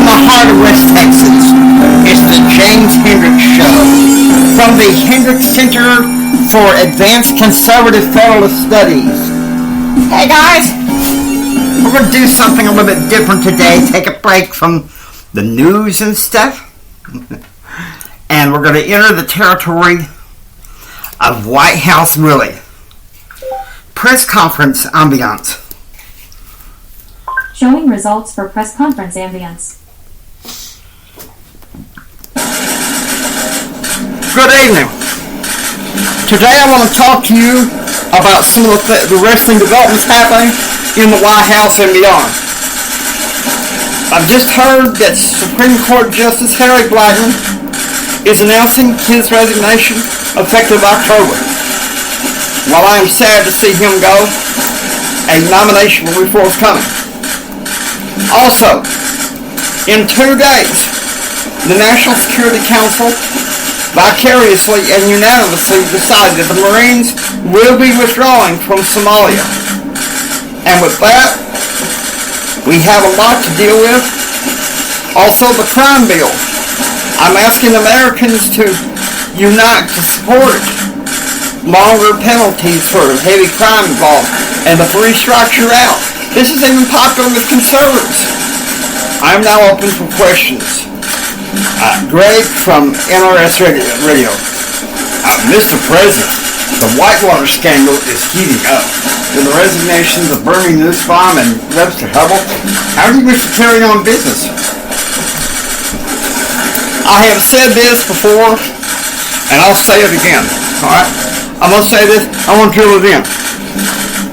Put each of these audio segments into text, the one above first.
in the heart of West Texas. It's the James Hendricks Show from the Hendricks Center for Advanced Conservative Federalist Studies. Hey guys, we're going to do something a little bit different today. Take a break from the news and stuff. And we're going to enter the territory of White House Willie. Press conference ambiance. Showing results for press conference ambience. Good evening. Today I want to talk to you about some of the wrestling developments happening in the White House and beyond. I've just heard that Supreme Court Justice Harry Blackmun is announcing his resignation effective October. While I am sad to see him go, a nomination will be forthcoming. Also, in 2 days, the National Security Council vicariously and unanimously decided that the Marines will be withdrawing from Somalia. And with that, we have a lot to deal with. Also, the crime bill. I'm asking Americans to unite to support longer penalties for heavy crime involved and the 3 strikes you're out. This is even popular with conservatives. I'm now open for questions. Greg from NRS Radio. Mr. President, the Whitewater scandal is heating up. With the resignations of Bernie Nussbaum and Webster Hubbell, how do you wish to carry on business? I have said this before, and I'll say it again. Alright? I'm going to say this, I want to drill it in.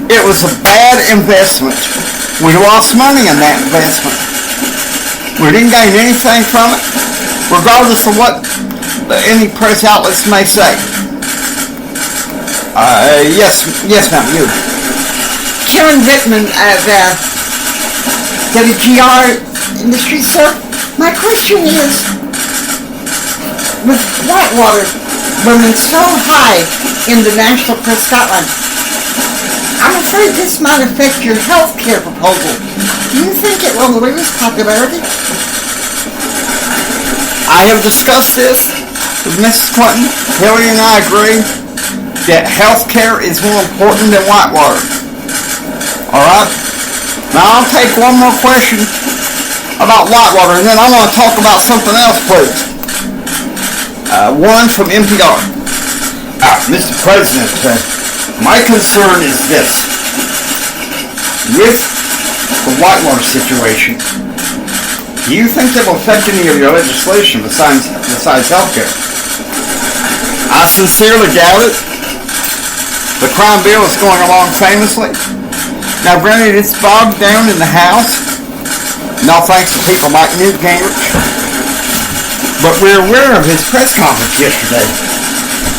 It was a bad investment. We lost money in that investment. We didn't gain anything from it, regardless of what any press outlets may say. Yes, ma'am, you. Karen Whitman at WGR Industries, sir. My question is, with Whitewater running so high in the National Press Scotland, I'm afraid this might affect your health care proposal. Do you think it will lose popularity? I have discussed this with Mrs. Clinton. Hillary and I agree that health care is more important than Whitewater. Alright? Now I'll take one more question about Whitewater, and then I want to talk about something else, please. One from NPR. Mr. President, my concern is this. With the Whitewater situation, do you think that will affect any of your legislation besides health care? I sincerely doubt it. The crime bill is going along famously. Now granted, it's bogged down in the House, no thanks to people like Newt Gingrich. But we're aware of his press conference yesterday.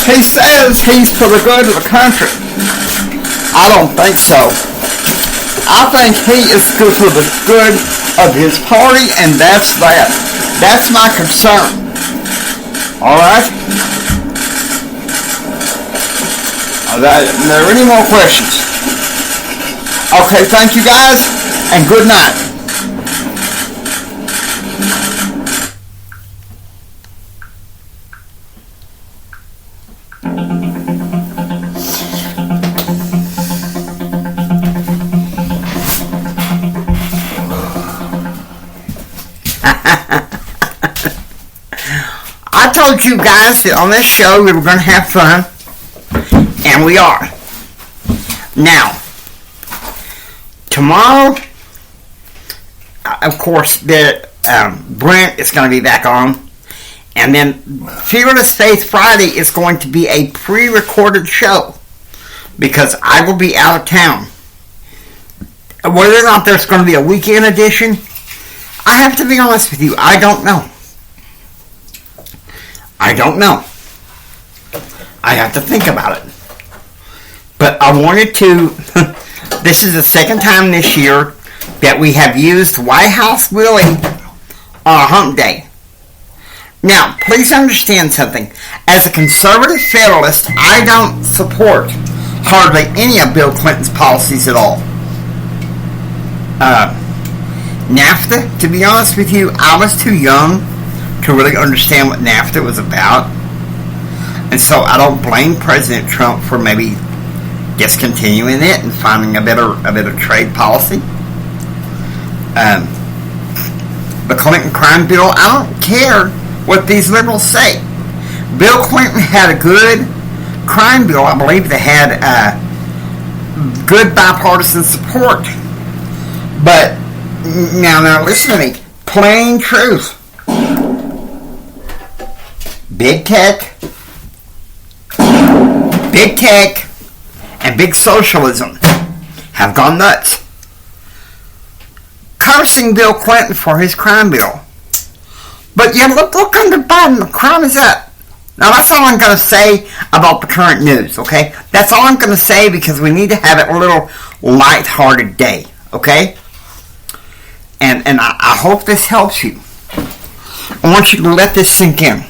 He says he's for the good of the country. I don't think so. I think he is good for the good of his party, and that's that. That's my concern. Alright? Are there any more questions? Okay, thank you guys, and good night. I told you guys that on this show we were going to have fun, and we are. Now, tomorrow, of course, Brent is going to be back on, and then Fearless Faith Friday is going to be a pre-recorded show because I will be out of town. Whether or not there's going to be a weekend edition, I have to be honest with you, I don't know. I have to think about it. But I wanted to, this is the second time this year that we have used White House Willie on a hump day. Now, please understand something. As a conservative federalist, I don't support hardly any of Bill Clinton's policies at all. NAFTA, to be honest with you, I was too young to really understand what NAFTA was about. And so I don't blame President Trump for maybe discontinuing it and finding a better trade policy. The Clinton crime bill, I don't care what these liberals say. Bill Clinton had a good crime bill. I believe they had good bipartisan support. But now listen to me. Plain truth. Big tech, and big socialism have gone nuts, cursing Bill Clinton for his crime bill. But yeah, look under Biden, the crime is up. Now that's all I'm going to say about the current news, okay? That's all I'm going to say because we need to have a little lighthearted day, okay? And I hope this helps you. I want you to let this sink in.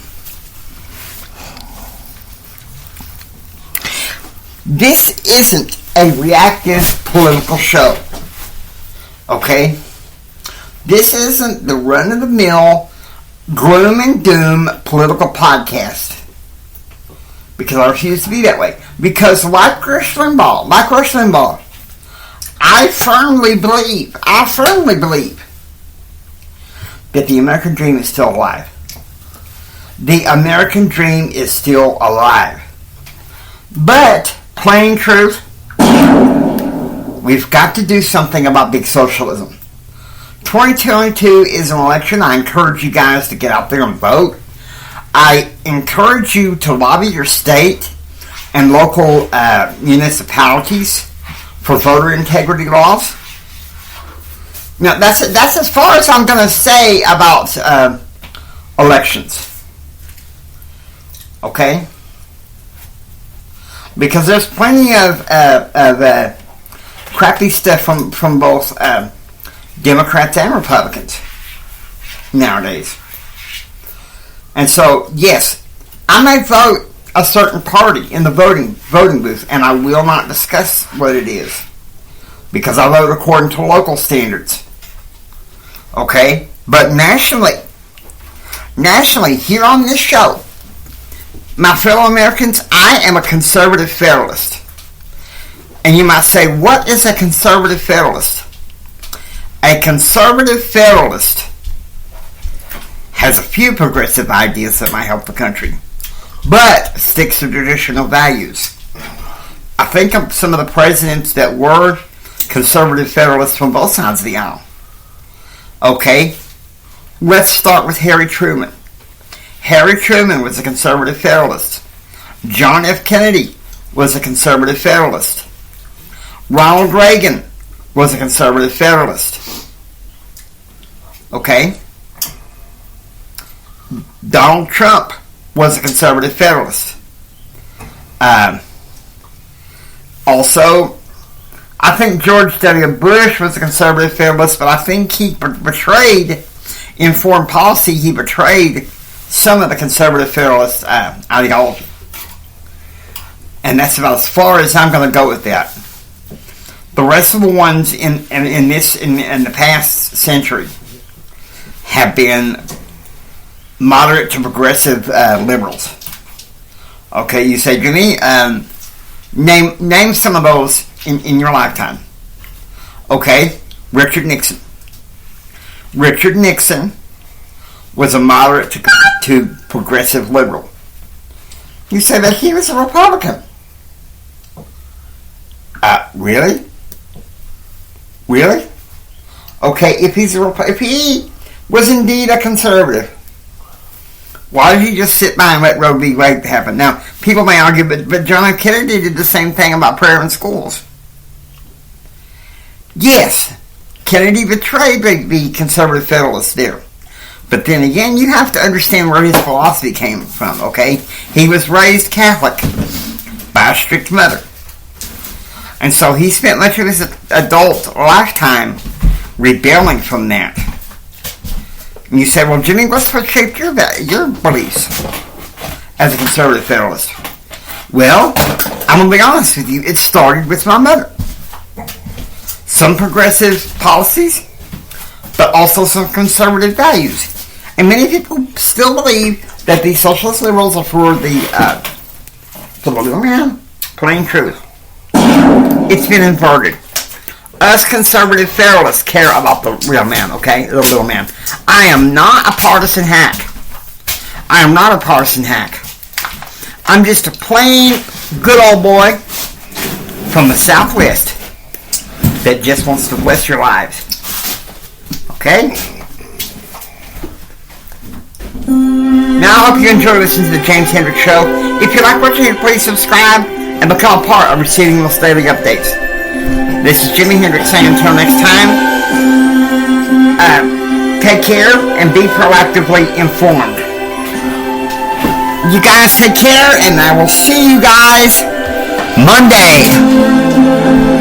This isn't a reactive political show, okay? This isn't the run-of-the-mill, gloom and doom political podcast. Because I refuse to be that way. Because like Rush Limbaugh, I firmly believe that the American dream is still alive. The American dream is still alive. But, plain truth, we've got to do something about big socialism. 2022 is an election. I encourage you guys to get out there and vote. I encourage you to lobby your state and local municipalities for voter integrity laws. Now, that's as far as I'm going to say about elections. Okay? Because there's plenty of crappy stuff from both Democrats and Republicans nowadays. And so, yes, I may vote a certain party in the voting booth, and I will not discuss what it is because I vote according to local standards. Okay? But nationally, here on this show, my fellow Americans, I am a conservative federalist. And you might say, what is a conservative federalist? A conservative federalist has a few progressive ideas that might help the country, but sticks to traditional values. I think of some of the presidents that were conservative federalists from both sides of the aisle. Okay, let's start with Harry Truman. Harry Truman was a conservative federalist. John F. Kennedy was a conservative federalist. Ronald Reagan was a conservative federalist. Okay? Donald Trump was a conservative federalist. Also, I think George W. Bush was a conservative federalist, but I think he betrayed, in foreign policy, he betrayed some of the conservative federalist ideology. And that's about as far as I'm going to go with that. The rest of the ones in the past century have been moderate to progressive liberals. Okay, you say, Jimmy, name some of those in your lifetime. Okay, Richard Nixon. Richard Nixon was a moderate to progressive liberal. You say that he was a Republican. Really? Really? Okay, if he was indeed a conservative, why did he just sit by and let Roe v. Wade happen? Now, people may argue, but John F. Kennedy did the same thing about prayer in schools. Yes, Kennedy betrayed the conservative federalists there. But then again, you have to understand where his philosophy came from, okay? He was raised Catholic by a strict mother. And so he spent much of his adult lifetime rebelling from that. And you say, well, Jimmy, what's what shaped your beliefs as a conservative federalist? Well, I'm going to be honest with you. It started with my mother. Some progressive policies but also some conservative values. And many people still believe that the socialist liberals are for the little man. Plain truth. It's been inverted. Us conservative federalists care about the real man, okay? The little man. I am not a partisan hack. I am not a partisan hack. I'm just a plain good old boy from the Southwest that just wants to bless your lives. Okay? Now I hope you enjoy listening to the James Hendricks Show. If you like what you hear, please subscribe and become a part of receiving those daily updates. This is Jimi Hendrix saying until next time, take care and be proactively informed. You guys take care, and I will see you guys Monday.